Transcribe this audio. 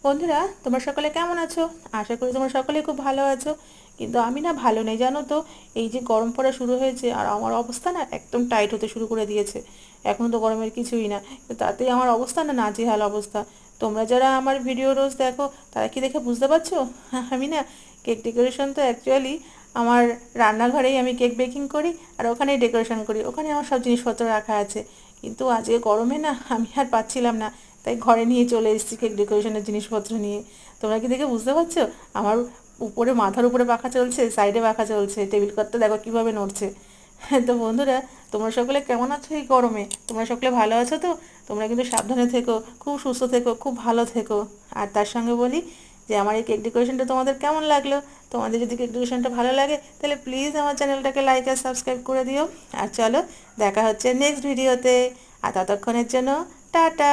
বন্ধুরা, তোমরা সকলে কেমন আছো? আশা করি তোমরা সকলে খুব ভালো আছো। কিন্তু আমি না ভালো নেই, জানো তো। এই যে গরম পড়া শুরু হয়েছে আর আমার অবস্থা না একদম টাইট হতে শুরু করে দিয়েছে। এখনও তো গরমের কিছুই না, তো তাতেই আমার অবস্থা না নাজেহাল অবস্থা। তোমরা যারা আমার ভিডিও রোজ দেখো তারা কি দেখে বুঝতে পারছো? আমি না কেক ডেকোরেশন তো অ্যাকচুয়ালি আমার রান্নাঘরেই আমি কেক বেকিং করি, আর ওখানেই ডেকোরেশন করি, ওখানে আমার সব জিনিসপত্র রাখা আছে। কিন্তু আজকে গরমে না আমি আর পাচ্ছিলাম না, তাই ঘরে নিয়ে চলে এসেছি কেক ডেকোরেশনের জিনিসপত্র নিয়ে। তোমরা কি দেখে বুঝতে পারছো? আমার উপরে, মাথার উপরে পাখা চলছে, সাইডে পাখা চলছে, টেবিল ক্লথটা দেখো কীভাবে নড়ছে। তো বন্ধুরা, তোমরা সকলে কেমন আছো এই গরমে? তোমরা সকলে ভালো আছো তো? তোমরা কিন্তু সাবধানে থেকো, খুব সুস্থ থেকো, খুব ভালো থেকো। আর তার সঙ্গে বলি যে আমার এই কেক ডেকোরেশনটা তোমাদের কেমন লাগলো। তোমাদের যদি কেক ডেকোরেশনটা ভালো লাগে তাহলে প্লিজ আমার চ্যানেলটাকে লাইক আর সাবস্ক্রাইব করে দিও। আর চলো, দেখা হচ্ছে নেক্সট ভিডিওতে। আর ততক্ষণের জন্য টাটা।